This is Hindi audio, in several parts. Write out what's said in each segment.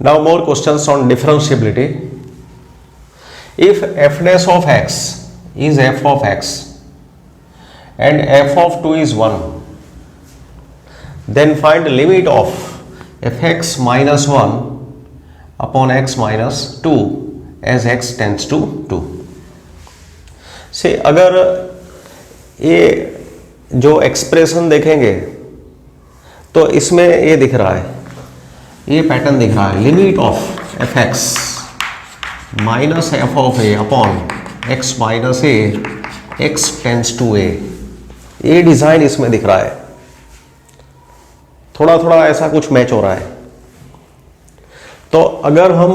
Now more questions on differentiability. If f dash of x is f of x and f of 2 is 1, then find the limit of fx minus 1 upon x minus 2 as x tends to 2. से अगर ये जो एक्सप्रेशन देखेंगे तो इसमें ये दिख रहा है, ये पैटर्न दिख रहा है, limit of f x minus f of a upon x minus a x tends to a. ये डिजाइन इसमें दिख रहा है, थोड़ा थोड़ा ऐसा कुछ मैच हो रहा है. तो अगर हम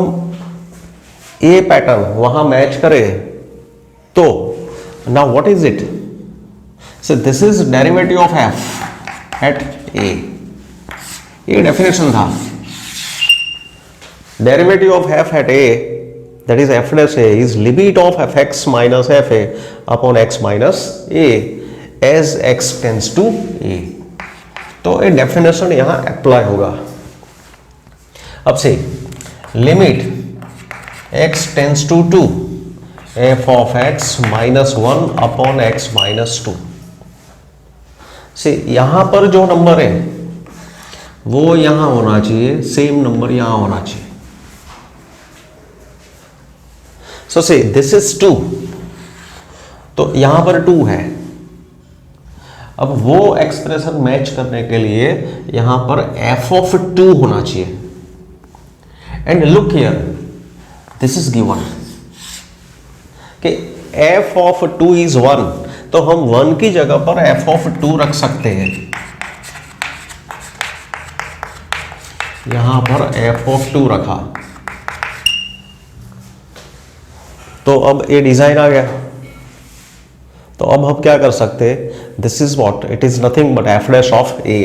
ये पैटर्न वहां मैच करें तो now what is it? So this is derivative of f at a. ये डेफिनेशन था. Derivative of f at a, that is f dash a, is limit of f x minus f a upon x minus a as x tends to a. तो ये डेफिनेशन यहां अप्लाई होगा. अब say limit x tends to 2 f of x minus 1 upon x minus 2. से यहां पर जो नंबर है वो यहां होना चाहिए, सेम नंबर यहां होना चाहिए. सो से दिस इज 2, तो यहां पर 2 है. अब वो एक्सप्रेशन मैच करने के लिए यहां पर f of 2 होना चाहिए. And look here, this is given कि f of 2 is 1, तो हम 1 की जगह पर f of 2 रख सकते हैं. यहां पर f of 2 रखा, तो अब ये डिजाइन आ गया. तो अब हम क्या कर सकते हैं? This is what it is, nothing but f dash of a.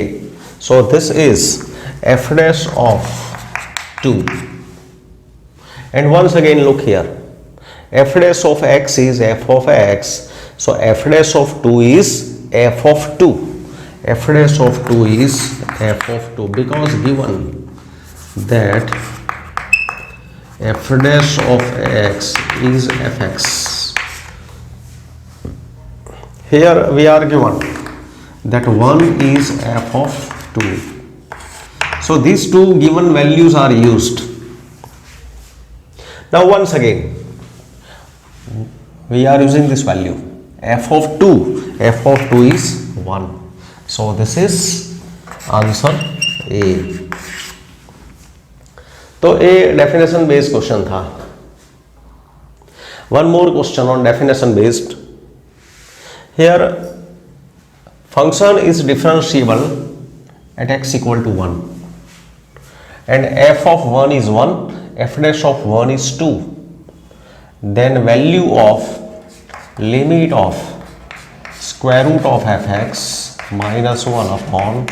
So this is f dash of 2. And once again look here, f dash of x is f of x, so f dash of 2 is f of 2. F dash of 2 is f of 2 because given that f dash of x is fx. Here we are given that 1 is f of 2. So these two given values are used. Now once again we are using this value f of 2. F of 2 is 1. So this is answer A. तो A definition based question था. One more question on definition based. Here function is differentiable at x equal to 1 and f of 1 is 1, f dash of 1 is 2, then value of limit of square root of fx minus 1 upon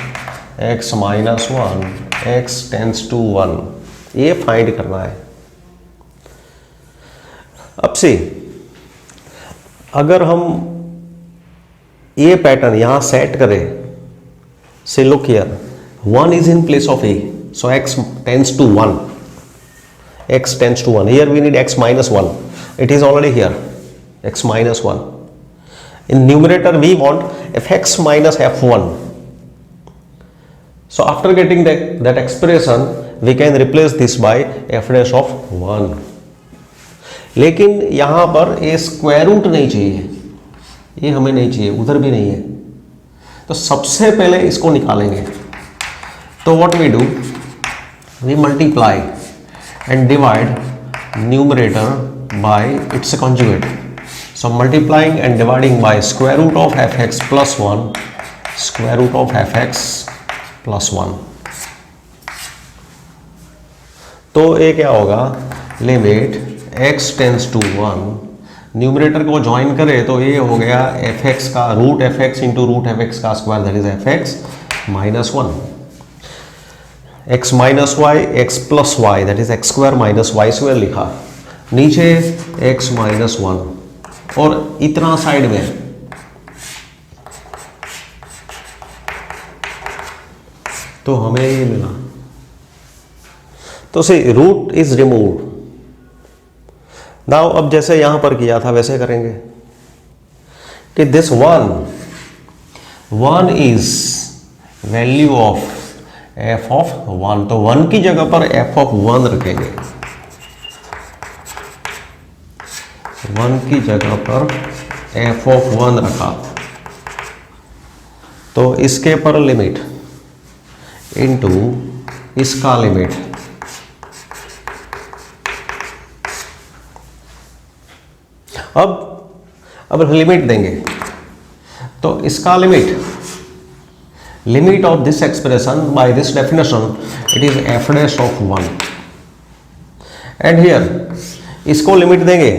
x minus 1 x tends to 1, ये फाइंड करना है. अब से अगर हम ये पैटर्न यहां सेट करें, से look here, 1 is in place of a, so x tends to 1. X tends to 1. Here we need x minus 1. It is already here, x minus 1. In numerator we want fx minus f1. So after getting that expression we can replace this by f dash of 1. लेकिन यहां पर ये स्क्वायर रूट नहीं चाहिए, ये हमें नहीं चाहिए, उधर भी नहीं है. तो सबसे पहले इसको निकालेंगे. तो what we do, we multiply and divide numerator by its conjugate. So multiplying and dividing by square root of fx plus 1, square root of fx plus 1. तो ये क्या होगा? Limit x tends to 1, numerator को ज्वाइन करें तो ये हो गया fx का root fx into root fx का square, that is fx minus 1. x minus y x plus y, that is x square minus y square लिखा. नीचे x माइनस 1 और इतना साइड में तो हमें ये मिला. तो सी रूट इज रिमूव्ड। नाउ अब जैसे यहां पर किया था वैसे करेंगे कि this one is value of f of 1, तो 1 की जगह पर एफ ऑफ 1 रखेंगे, 1 की जगह पर एफ ऑफ 1 रखा, तो इसके पर लिमिट इनटू इसका लिमिट, अब लिमिट देंगे तो इसका limit of this expression by this definition it is f dash of 1 and here इसको लिमिट देंगे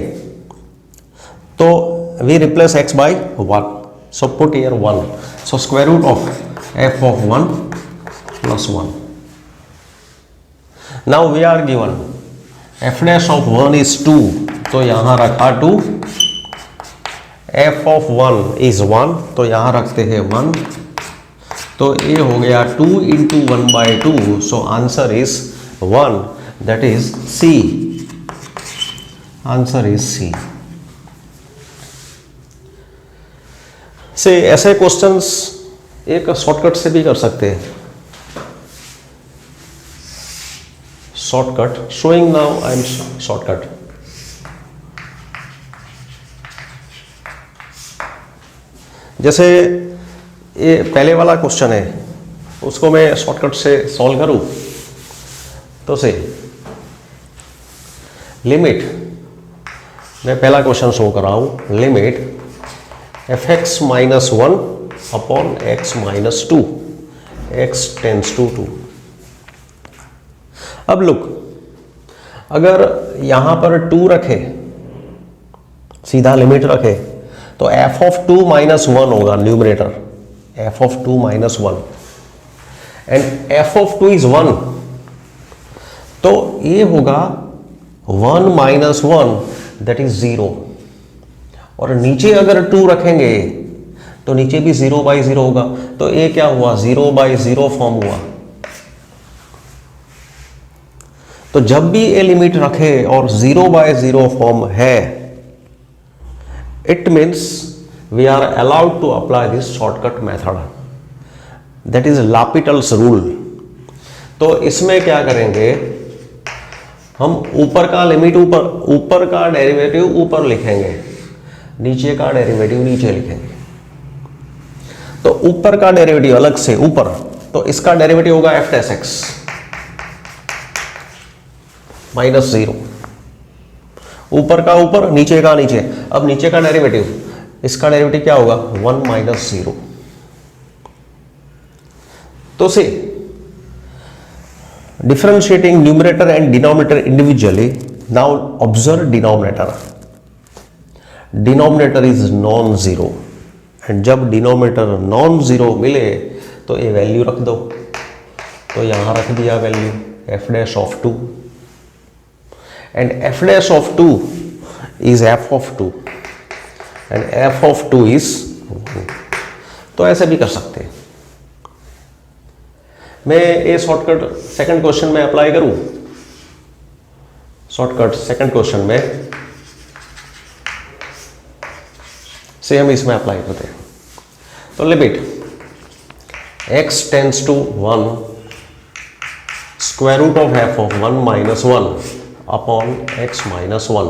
तो we replace x by 1, so put here 1, so square root of f of 1 plus 1. Now we are given f dash of 1 is 2, तो यहां रखा 2, f of 1 is 1, तो यहां रखते हैं 1, तो ये हो गया 2 into 1 by 2, so answer is 1, that is C, answer is C. से ऐसे क्वेश्चंस एक शॉर्टकट से भी कर सकते हैं, shortcut showing now I am shortcut. जैसे ये पहले वाला क्वेश्चन है उसको मैं शॉर्टकट से सॉल्व करूं तो से लिमिट, मैं पहला क्वेश्चन शो कर रहा हूं, limit fx minus 1 upon x minus 2, x tends to 2। अब लुक, अगर यहां पर 2 रखे, सीधा लिमिट रखे, तो f of 2 minus 1 होगा numerator, f of 2 minus 1 and f of 2 is 1, तो ये होगा 1 minus 1 that is 0, और नीचे अगर 2 रखेंगे तो नीचे भी 0 by 0 होगा, तो ये क्या हुआ 0 by 0 फॉर्म हुआ। तो जब भी ये लिमिट रखे और 0 by 0 फॉर्म है, it means we are allowed to apply this shortcut method, that is L'Hopital's rule. तो इसमें क्या करेंगे, हम ऊपर का लिमिट ऊपर का डेरिवेटिव ऊपर लिखेंगे, नीचे का डेरिवेटिव नीचे लिखेंगे। तो ऊपर का डेरिवेटिव अलग से ऊपर, तो इसका डेरिवेटिव होगा एफ डैश एक्स माइनस 0, ऊपर का ऊपर नीचे का नीचे। अब नीचे का डेरिवेटिव, इसका डेरिवेटिव क्या होगा 1 माइनस 0। तो से differentiating numerator and denominator individually, now observe denominator, denominator is non zero, and जब डिनोमिनेटर नॉन जीरो मिले तो ये वैल्यू रख दो, तो यहां रख दिया value f dash of 2, and f dash of 2 is f of 2 and f of 2 is, तो ऐसे भी कर सकते हैं। मैं ये शॉर्टकट सेकंड क्वेश्चन में अप्लाई करूं, शॉर्टकट सेकंड क्वेश्चन में से हम इसमें अप्लाई करते हैं। तो limit x tends to 1 square root of f of 1 minus 1 upon x minus 1।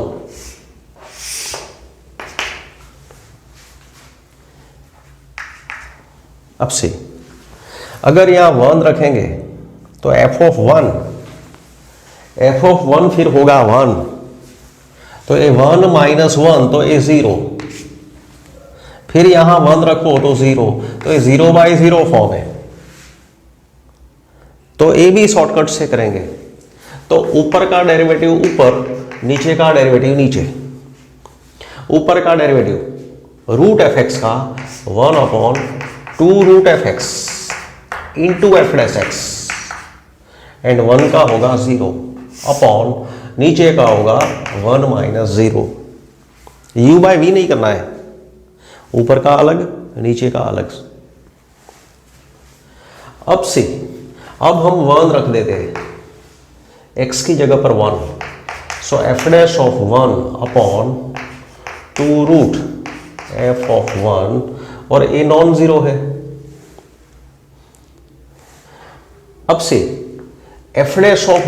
अब से अगर यहां 1 रखेंगे तो f ऑफ 1 फिर होगा 1, तो ये 1 माइनस 1 तो ये 0, फिर यहां 1 रखो तो 0, तो ये 0 बाई 0 फॉर्म है। तो ये भी शॉर्टकट से करेंगे, तो ऊपर का डेरिवेटिव ऊपर, नीचे का डेरिवेटिव नीचे। ऊपर का डेरिवेटिव रूट एफ एक्स का 1 upon 2 root f x into f dash x, and 1 का होगा 0 अपॉन नीचे का होगा 1 माइनस 0। यू बाय वी नहीं करना है, ऊपर का अलग नीचे का अलग। अब से अब हम 1 रख देते हैं, x की जगह पर 1, so f dash of 1 upon 2 root f of 1, और ए नॉन जीरो है। अब say f dash of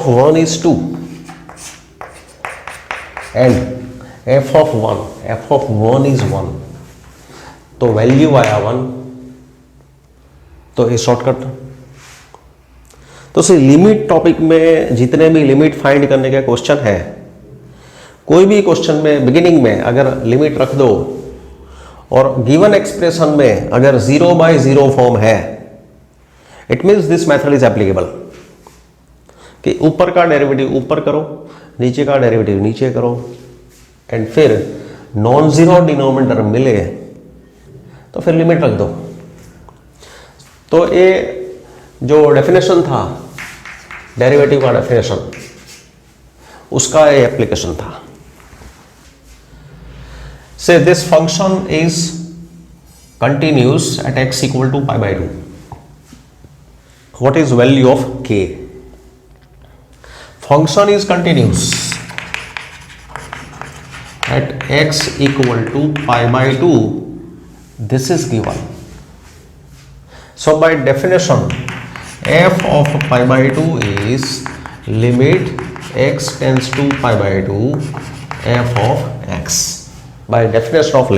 1 is 2 and f of 1 is 1, तो वैल्यू आया 1, तो ये शॉर्टकट। तो से लिमिट टॉपिक में जितने भी लिमिट फाइंड करने के क्वेश्चन है, कोई भी क्वेश्चन में बिगिनिंग में अगर लिमिट रख दो और गिवन एक्सप्रेशन में अगर 0/0 फॉर्म है, it means this method is applicable, कि ऊपर का डेरिवेटिव ऊपर करो, नीचे का डेरिवेटिव नीचे करो, एंड फिर नॉन जीरो डिनोमिनेटर मिले तो फिर लिमिट रख दो। तो ये जो डेफिनेशन था डेरिवेटिव का डेफिनेशन, उसका ये एप्लीकेशन था। Say this function is continuous at x equal to π/2। What is value of k? Function is continuous at x equal to π/2, this is given. So by definition f of π/2 is limit x tends to π/2 f of x. By definition of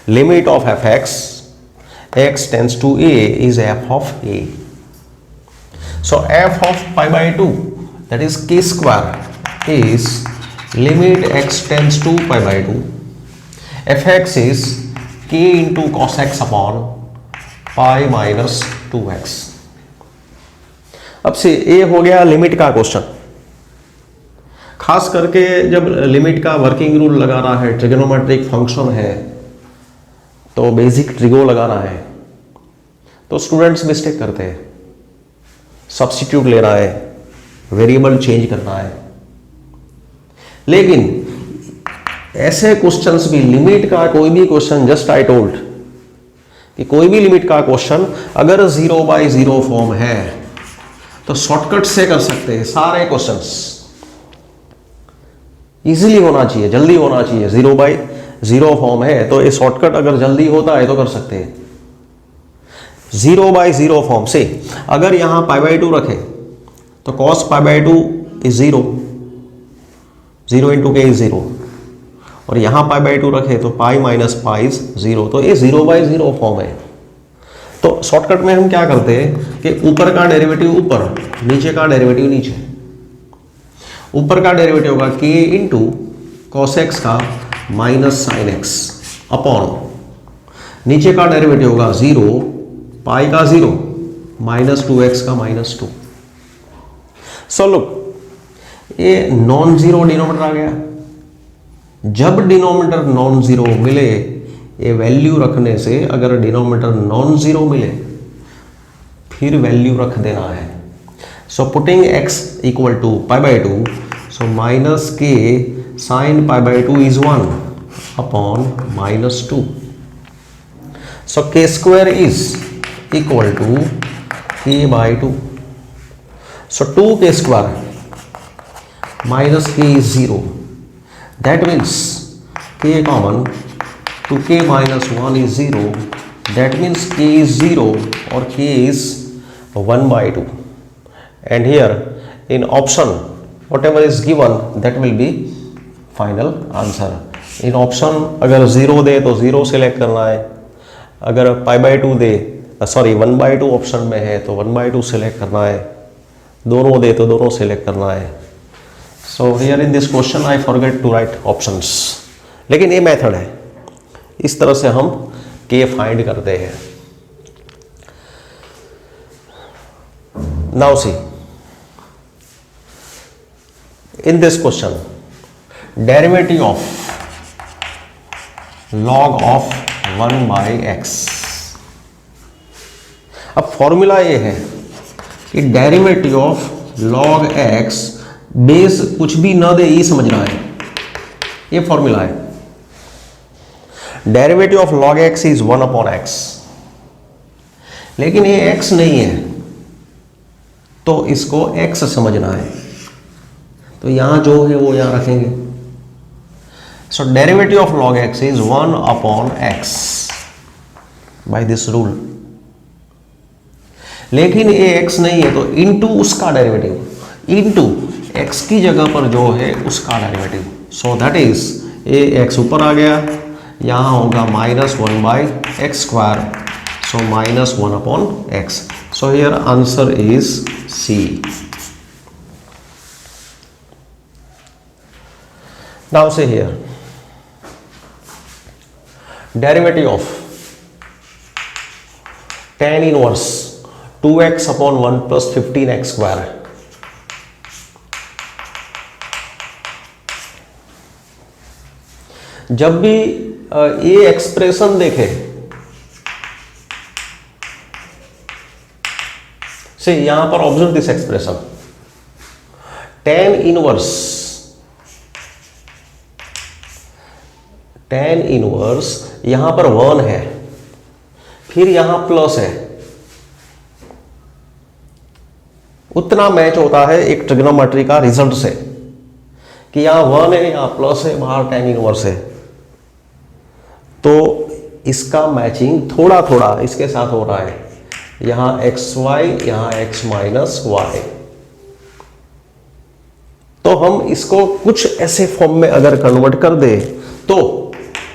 limit of fx x tends to a is f of a. So f of π/2, that is k square, is limit x tends to π/2, fx is k into cos x upon pi minus 2x। अब से ये हो गया लिमिट का क्वेश्चन। खास करके जब लिमिट का वर्किंग रूल लगाना है, ट्रिग्नोमेट्रिक फंक्शन है, तो बेसिक ट्रिगो लगाना है, तो स्टूडेंट्स मिस्टेक करते हैं। सब्स्टिट्यूट लेना है, वेरिएबल चेंज करना है, लेकिन ऐसे क्वेश्चंस भी, लिमिट का कोई भी क्वेश्चन, जस्ट आई टोल्ड कि कोई भी लिमिट का क्वेश्चन अगर 0/0 फॉर्म है तो शॉर्टकट से कर सकते हैं सारे क्वेश्चंस। इजीली होना चाहिए, जल्दी होना चाहिए। 0/0 फॉर्म है तो ये शॉर्टकट अगर जल्दी होता है तो कर सकते हैं। 0/0 फॉर्म से अगर यहां π/2 रखे तो cos π/2 इज 0, 0 इंटू के इज 0, और यहां π/2 रखे तो पाई माइनस पाई इज 0, तो ये 0/0 फॉर्म है। तो शॉर्टकट में हम क्या करते हैं कि ऊपर का डेरिवेटिव ऊपर, नीचे का डेरिवेटिव नीचे। ऊपर का डेरिवेटिव होगा k इंटू कॉस एक्स का माइनस साइन एक्स अपॉन, नीचे का डेरिवेटिव होगा 0 पाई का 0 माइनस 2x का माइनस 2। सो लुक, ये नॉन जीरो डिनोमिनेटर आ गया। जब डिनोमिनेटर नॉन जीरो मिले, ये वैल्यू रखने से अगर डिनोमिनेटर नॉन जीरो मिले फिर वैल्यू रख देना है। So putting x equal to π/2, so minus k sine π/2 is 1 upon minus 2। So k square is equal to k/2। So 2k square minus k is 0, that means k common, to k minus 1 is 0, that means k is 0 or k is 1/2, and here in option whatever is given that will be final answer. in option अगर 0 दे तो 0 सेलेक्ट करना है, अगर π/2 दे, सॉरी 1/2 ऑप्शन में है तो 1/2 सेलेक्ट करना है, दोनों दे तो दोनों सेलेक्ट करना है। So here in this question I forget to write options, लेकिन ये मेथड है, इस तरह से हम k फाइंड करते हैं। Now see, in this question derivative of log of 1/x। अब फॉर्मूला ये है कि derivative of log x base कुछ भी ना दे, ये समझना है, ये फॉर्मूला है। Derivative of log x is 1/x, लेकिन ये x नहीं है, तो इसको x समझना है, तो यहां जो है वो यहां रखेंगे। So derivative of log x is 1/x by this rule. लेकिन ये x नहीं है तो इनटू उसका डेरिवेटिव, इनटू x की जगह पर जो है उसका डेरिवेटिव। सो दैट इज ये x ऊपर आ गया, यहां होगा -1/x²। So -1/x. So here answer is C. Now say here, derivative of tan inverse 2x/1 plus 15x²। जब भी ये एक्सप्रेशन देखे, से यहां पर observe this expression, tan inverse यहां पर 1 है, फिर यहां प्लस है, उतना मैच होता है एक ट्रिग्नोमेट्री का रिजल्ट से कि यहां 1 है, यहां प्लस है, बाहर tan इनवर्स है। तो इसका मैचिंग थोड़ा थोड़ा इसके साथ हो रहा है, यहां xy, यहां x माइनस वाई। तो हम इसको कुछ ऐसे फॉर्म में अगर कन्वर्ट कर दे तो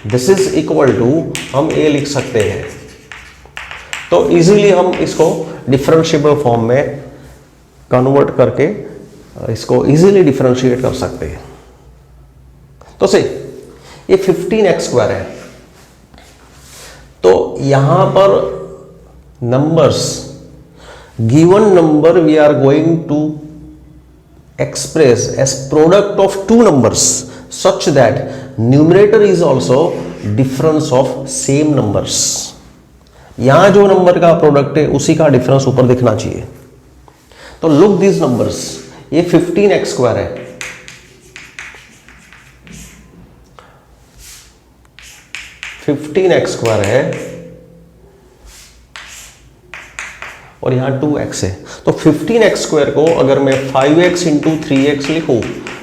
दिस इज इक्वल टू, हम ये लिख सकते हैं। तो इजीली हम इसको डिफरेंशिएबल फॉर्म में कन्वर्ट करके इसको इजीली डिफरेंशिएट कर सकते हैं। तो से ये 15x² है, तो यहां पर numbers, given number we are going to express as product of two numbers such that numerator is also difference of same numbers। यहां जो नंबर का प्रोडक्ट है उसी का डिफरेंस ऊपर दिखना चाहिए। तो लुक दिस नंबर्स, ये 15x² है, 15x² है और यहां 2x है। तो 15x² को अगर मैं 5x इंटू 3x लिखूं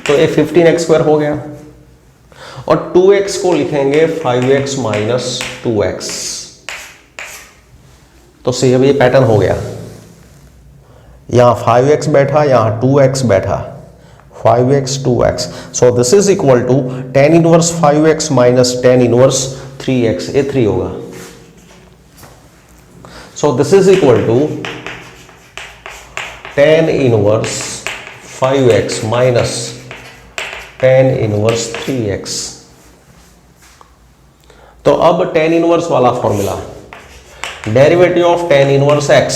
तो ये 15x² हो गया, और 2x को लिखेंगे 5x माइनस 2x। तो से अब ये पैटर्न हो गया, यहां 5x बैठा, यहां 2x बैठा, 5x 2x। So this is equal to tan inverse 5x minus tan inverse 3x, ये 3 होगा। So this is equal to tan inverse 5x minus tan inverse 3x। तो अब tan इनवर्स वाला formula, derivative of tan inverse x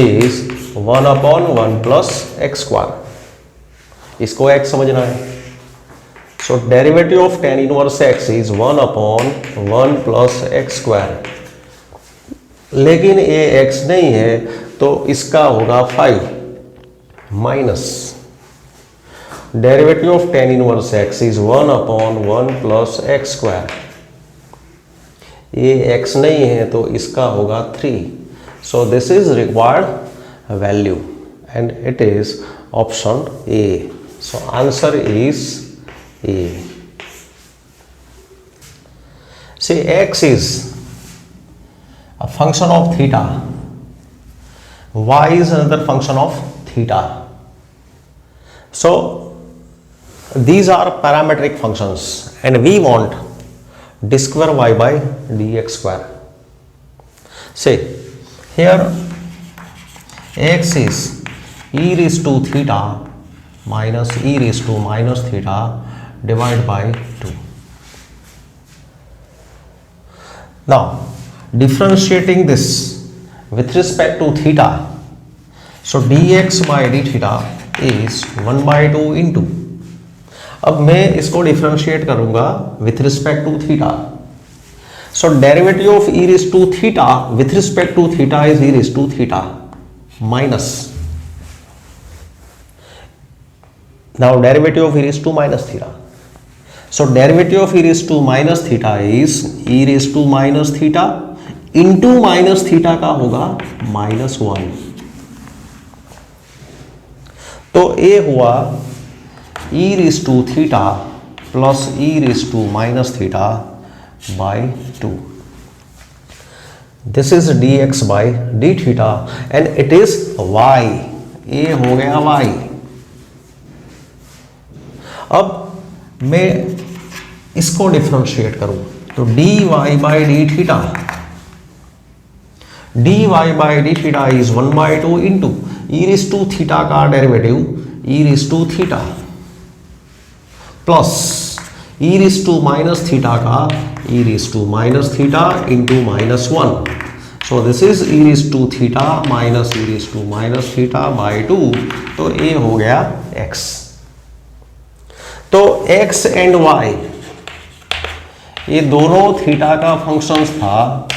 is 1/1 plus x²। इसको x समझना है। So derivative of tan inverse x is 1/1 plus x²। लेकिन ये x नहीं है तो इसका होगा 5 minus derivative of tan inverse x is 1/1 plus x²। ये x नहीं है तो इसका होगा 3। So this is required value and it is option A. So answer is A. See x इज a function of theta, y is another function of theta। So these are parametric functions and we want d square y by dx square। Say here x is e raised to theta minus e raised to minus theta divided by 2। Now differentiating this with respect to theta, so dx by d theta is 1/2 into, अब मैं इसको डिफरेंशिएट करूंगा with respect to theta. So derivative of e raised to theta with respect to theta is e raised to theta minus, now derivative of e raised to minus theta। So derivative of e raised to minus theta is e raised to minus theta into minus theta का होगा -1। तो ए हुआ e raise to theta plus e raise to minus theta by 2. This is d x by d theta and it is y. A हो गया वाई. अब मैं इसको डिफ्रेंशिएट करूं तो d y by d theta, d y by d theta is 1/2 into e raise to theta का derivative e raise to theta plus e raise to minus theta का e raise to minus theta into -1. So this is e raise to theta minus e raise to minus theta by 2. तो ए हो गया x. तो x एंड y ये दोनों थीटा का फंक्शंस था.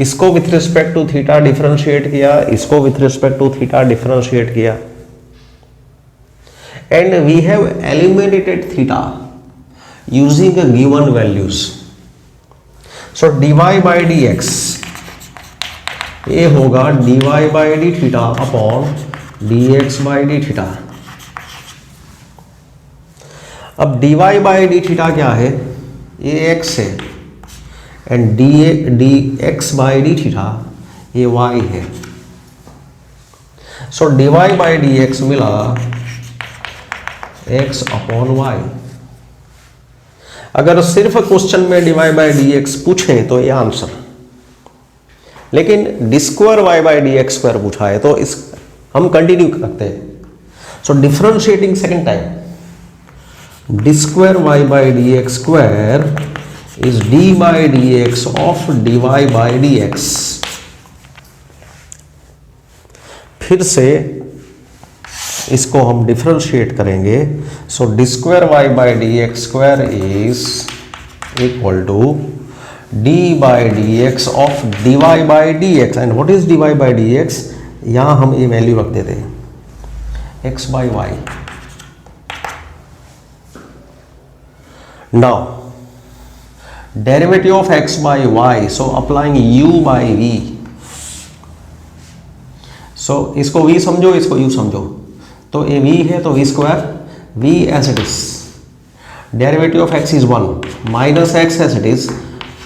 इसको with respect to theta differentiate किया, इसको with respect to theta differentiate किया, and we have eliminated theta using given values. So dy by dx ये होगा dy by d theta upon dx by d theta. अब dy बाई डी थीटा क्या है? ये x है and dx by d theta ये y है. सो dy बाई dx मिला x अपॉन y. अगर सिर्फ क्वेश्चन में dy बाई dx पूछे तो ये आंसर, लेकिन d square y by d x square पूछा है तो इस हम कंटिन्यू करते हैं. So differentiating second time d square y by d x square is d by d x of d y by d x. फिर से इसको हम डिफरेंशिएट करेंगे. So d square y by d x square is equal to d by dx of dy by dx. And what is dy by dx? यहां हम ये वैल्यू रख देते हैं x by y. Now derivative of x by y, so applying u by v. सो इसको v समझो, इसको u समझो. तो ये v है तो v square, v as it is. Derivative of x is 1 minus x as it is.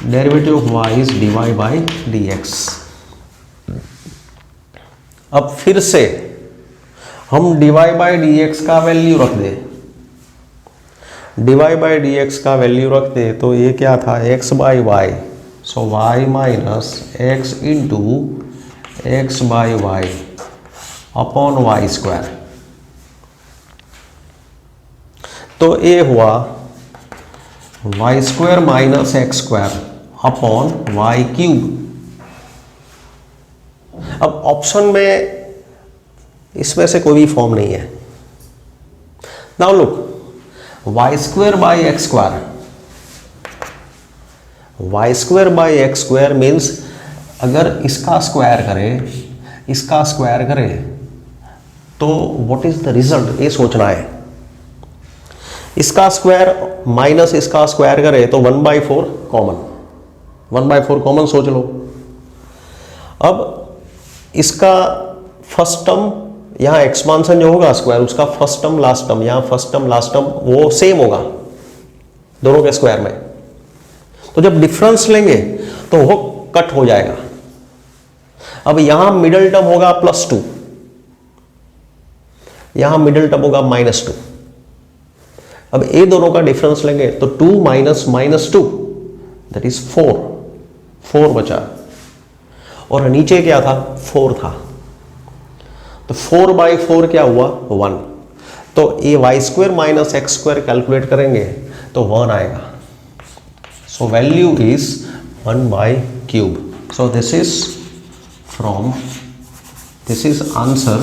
Derivative of y is dy by dx. अब फिर से हम dy बाई dx का वैल्यू रख दे. dy बाई dx का वैल्यू रख दे तो ये क्या था? x by y. So y minus x into x by y upon y square. तो ये हुआ y square minus x square upon y cube. अब ऑप्शन में इसमें से कोई भी फॉर्म नहीं है. Now look, y square by x square, y square by x square means अगर इसका स्क्वायर करे, इसका स्क्वायर करे तो व्हाट इज द रिजल्ट, ये सोचना है. इसका स्क्वायर माइनस इसका स्क्वायर करे तो 1/4 कॉमन, 1/4 कॉमन सोच लो. अब इसका फर्स्ट टर्म यहाँ एक्सपांसन जो होगा स्क्वायर, उसका फर्स्ट टर्म लास्ट टर्म, यहाँ फर्स्ट टर्म लास्ट टर्म वो सेम होगा दोनों के स्क्वायर में. तो जब डिफरेंस लेंगे तो वो कट हो जाएगा. अब यहां मिडिल टर्म होगा +2, यहां मिडिल टर्म होगा -2. अब ये दोनों का डिफरेंस लेंगे तो 2 माइनस -2 दैट इज 4 बचा. और नीचे क्या था? 4 था. तो 4/4 क्या हुआ? 1. तो ये y square minus x square calculate करेंगे तो 1 आएगा. So value is 1/3. So this is answer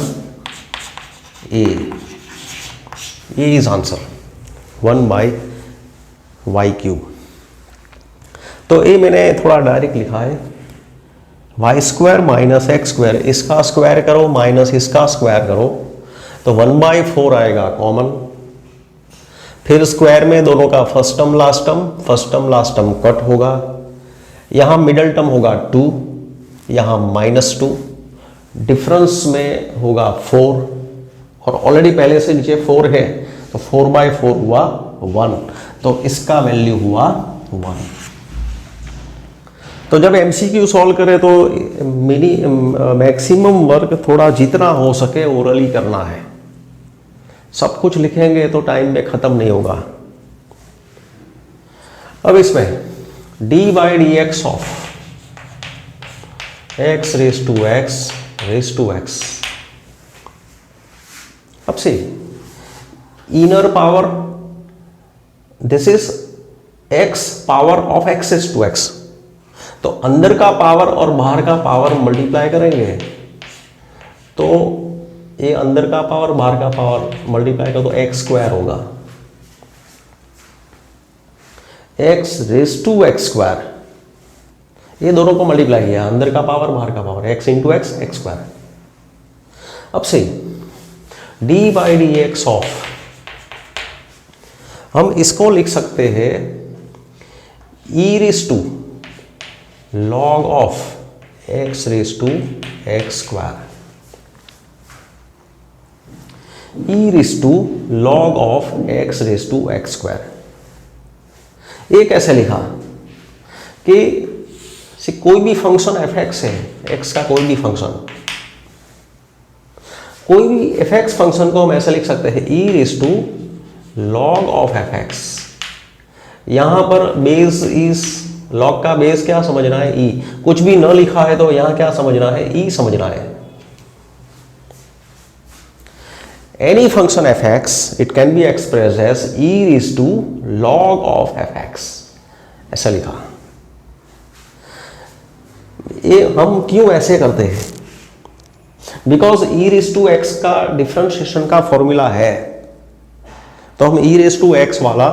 A. Is answer 1/y³. तो ये मैंने थोड़ा डायरेक्ट लिखा है. Y square minus x square, इसका स्क्वायर करो माइनस इसका स्क्वायर करो तो 1/4 आएगा कॉमन. फिर स्क्वायर में दोनों का first term last term, first term last term cut होगा. यहाँ मिडल टर्म होगा 2, यहाँ -2. डिफरेंस में होगा 4 और ऑलरेडी पहले से नीचे 4 है, तो 4/4 हुआ 1, तो इसका वैल्यू हुआ 1। तो जब MCQ सॉल्व करें तो मैक्सिमम वर्क थोड़ा जितना हो सके ओरली करना है। सब कुछ लिखेंगे तो टाइम में ख़त्म नहीं होगा। अब इसमें d/dx of x raise to x। अब से inner power, this is x power of x raise to x, तो अंदर का पावर और बाहर का पावर मल्टीप्लाई करेंगे तो ये अंदर का पावर बाहर का पावर मल्टीप्लाई करो तो x² होगा, x रेज टू x²। ये दोनों को मल्टीप्लाई किया, अंदर का पावर बाहर का power, x into x x²। अब से d/dx ऑफ, हम इसको लिख सकते हैं e raise to log of x raise to x², e raise to log of x raise to x²। ये कैसे लिखा कि कोई भी फंक्शन f(x) है, x का कोई भी फंक्शन, कोई भी f(x) फंक्शन को हम ऐसे लिख सकते हैं e raise to log of f(x). यहां पर बेस इज, लॉग का बेस क्या समझना है, e। कुछ भी न लिखा है तो यहां क्या समझना है, e समझना है। Any function f(x) it can be expressed as e raise to log of f(x), ऐसा लिखा। ये हम क्यों ऐसे करते हैं, because e raise to x का डिफरेंशिएशन का फॉर्मूला है, तो हम e रेज टू x वाला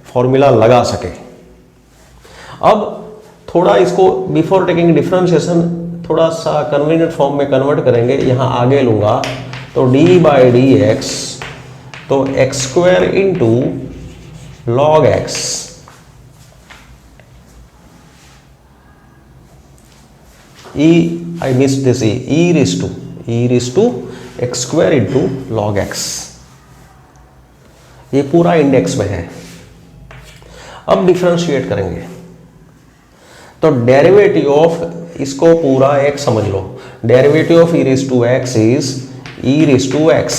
फॉर्मूला लगा सके। अब थोड़ा इसको बिफोर टेकिंग डिफरेंशिएशन थोड़ा सा कन्वीनियंट फॉर्म में कन्वर्ट करेंगे, यहां आगे लूंगा तो d/dx, तो x² into log x, I missed this e raise to x² into log x। ये पूरा इंडेक्स में है। अब डिफरेंशिएट करेंगे तो डेरिवेटिव ऑफ, इसको पूरा x समझ लो, derivative of e raise to x is e raise to x,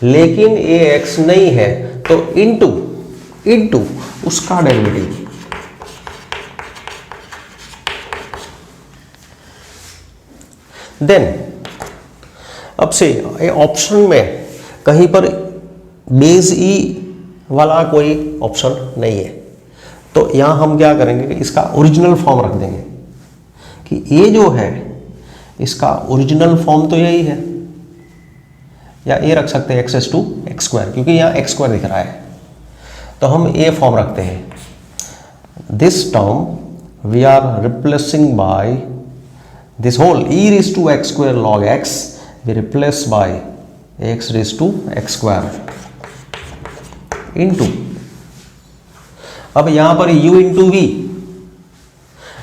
लेकिन ये x नहीं है तो इंटू उसका डेरिवेटिव। देन अब से ऑप्शन में कहीं पर बेस e वाला कोई ऑप्शन नहीं है, तो यहां हम क्या करेंगे कि इसका ओरिजिनल फॉर्म रख देंगे कि ये जो है इसका ओरिजिनल फॉर्म तो यही है, या ये रख सकते हैं x रेज टू x², क्योंकि यहाँ x² दिख रहा है, तो हम ये फॉर्म रखते हैं। This term we are replacing by this whole e raise to x² log x, we replace by x raise to x² into, अब यहां पर u into v,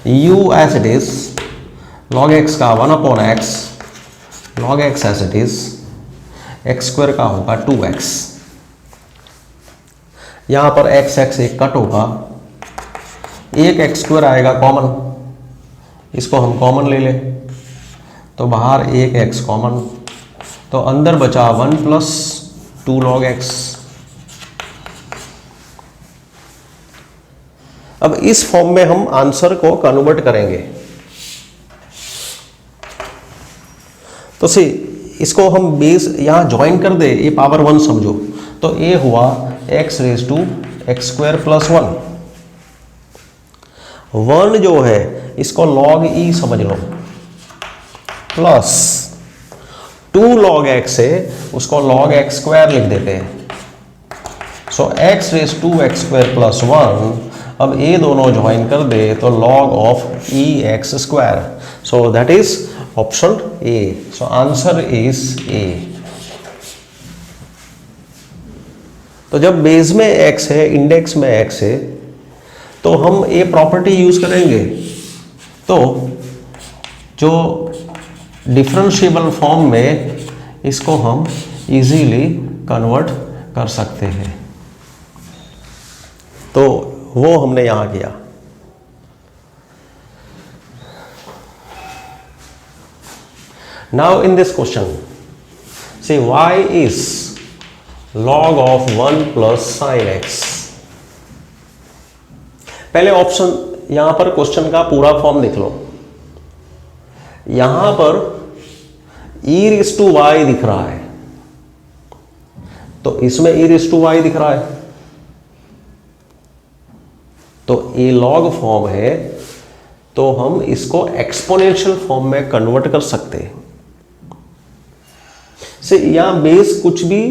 u as it is log x का 1/x, log x as it is, x² का होगा 2x, यहां पर x एक कट होगा, एक x² आएगा कॉमन, इसको हम कॉमन ले लें तो बाहर एक x कॉमन, तो अंदर बचा 1 + 2 log x। अब इस फॉर्म में हम आंसर को कन्वर्ट करेंगे, तो सी इसको हम बेस यहां ज्वाइन कर दे, ये पावर 1 समझो, तो ये हुआ x रेज टू x² + 1। 1 जो है इसको log e समझ लो, प्लस 2 log x है उसको log x² लिख देते हैं, सो x रेज टू x² + 1। अब ये दोनों ज्वाइन कर दे तो log of e(x²), so that is option A, so answer is A। तो जब बेस में x है, इंडेक्स में x है, तो हम ये प्रॉपर्टी यूज करेंगे, तो जो डिफरेंशिएबल फॉर्म में इसको हम इजीली कन्वर्ट कर सकते हैं। तो वो हमने यहां किया। Now in this question see y is log of 1 plus sin x। पहले ऑप्शन यहां पर क्वेश्चन का पूरा फॉर्म देख लो। यहां पर e raised to y दिख रहा है, तो इसमें e raised to y दिख रहा है, तो ये लॉग फॉर्म है, तो हम इसको एक्सपोनेंशियल फॉर्म में कन्वर्ट कर सकते हैं। से यहां बेस कुछ भी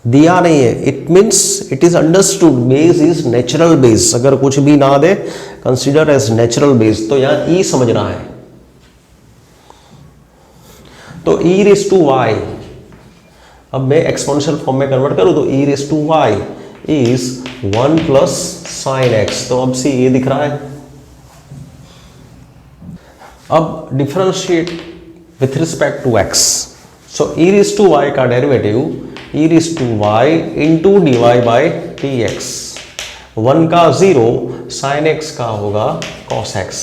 दिया नहीं है, it means it is understood base is natural base. अगर कुछ भी ना दे, कंसीडर एज नेचुरल बेस, तो यहां ई समझना है। तो ई रेस टू वाई, अब मैं एक्सपोनेंशियल फॉर्म में कन्वर्ट करूं तो e raise to y is 1 plus sine x. तो अब सी ये दिख रहा है। अब differentiate with respect to x, so e raise to y का derivative e raise to y into d y by d x. 1 का 0, साइन एक्स का होगा कॉस एक्स।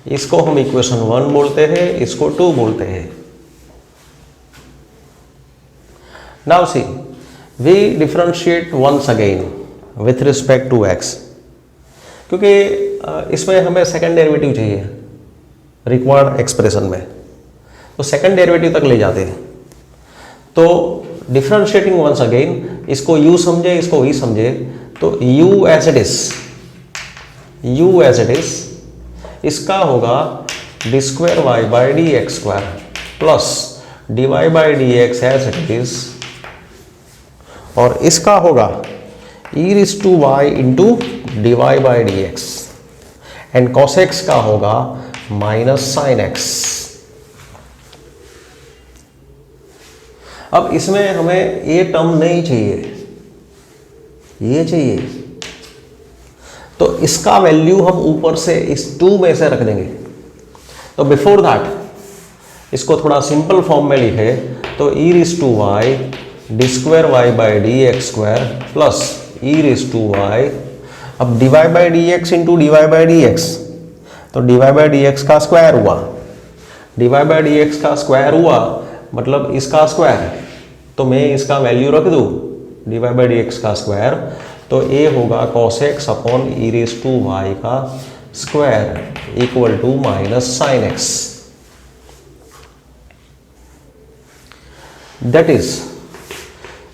इसको हम इक्वेशन 1 बोलते हैं, इसको 2 बोलते हैं। Now see we differentiate once again with respect to x, क्योंकि इसमें हमें सेकेंड डेरिवेटिव चाहिए रिक्वायर्ड एक्सप्रेशन में, तो सेकेंड डेरिवेटिव तक ले जाते हैं। तो डिफरेंशिएटिंग वंस अगेन, इसको u समझे, इसको v समझे, तो u एज इट इज, इसका होगा d square y by d x square plus d y by d x as it is, और इसका होगा e raise to y into d y by d x, and cos x का होगा माइनस साइन एक्स। अब इसमें हमें ये टर्म नहीं चाहिए, ये चाहिए, तो इसका वैल्यू हम ऊपर से इस 2 में से रख देंगे। तो बिफोर दैट इसको थोड़ा सिंपल फॉर्म में लिखे, तो e raise to y d square y by d x square plus e raise to y, अब d y by d x into d y by d x, तो d y by d x का स्क्वायर हुआ, d y by d x का स्क्वायर हुआ मतलब इसका स्क्वायर, तो मैं इसका वैल्यू रख दूँ d y by d x का स्क्वायर, तो ए होगा cos x upon e raise to y का square equal to minus sine x. That is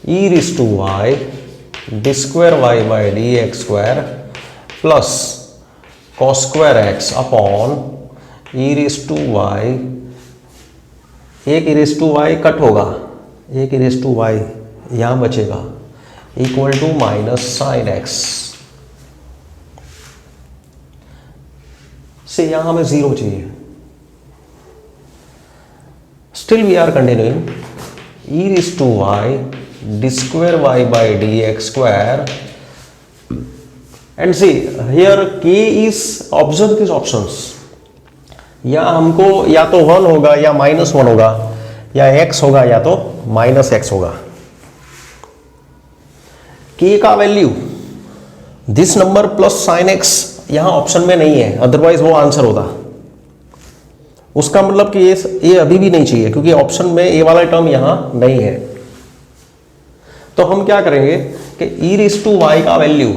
e raise to y d square y by d x square plus cos square x upon e raise to y, एक e raise to y cut होगा, एक ई रेज़ टू वाई यहां बचेगा equal to minus sine x से यहां हमें 0 चाहिए। Still we are continuing e raise to y d square y by d x square, and see here k is, observe this options, या हमको या तो 1 होगा या -1 होगा, या x होगा या तो -x होगा। k का value this number plus sign x यहां ऑप्शन में नहीं है, अदरवाइज वो आंसर होता। उसका मतलब कि ये अभी भी नहीं चाहिए, क्योंकि ऑप्शन में ये वाला टर्म यहां नहीं है। तो हम क्या करेंगे कि ई रेज़ टू वाई का value,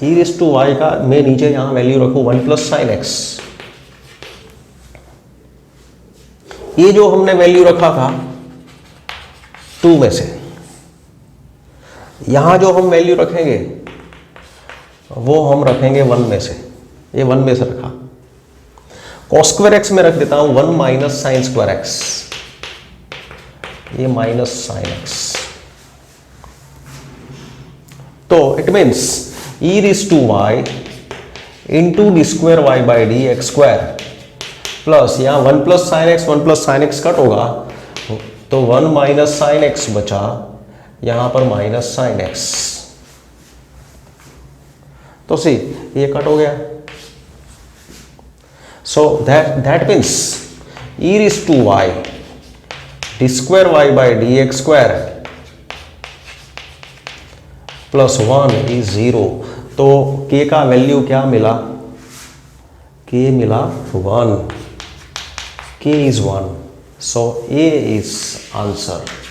e raise to y का मैं नीचे यहां वैल्यू रखूं 1 प्लस साइन एक्स। ये जो हमने वैल्यू रखा था 2 में से, यहां जो हम वैल्यू रखेंगे वो हम रखेंगे 1 में से, ये 1 में से रखा, कॉस स्क्वायर एक्स में रख देता हूं 1 माइनस साइन स्क्वायर एक्स, ये माइनस साइन एक्स। तो it means e raise to y into d square y by d x square plus यहाँ 1 प्लस साइन एक्स कट होगा, तो 1 माइनस साइन एक्स बचा, यहां पर माइनस साइन एक्स, तो सी ये कट हो गया। So that means e raised to y d square y by dx square plus 1 is 0। तो k का वैल्यू क्या मिला? k मिला 1, k is 1, so A is answer।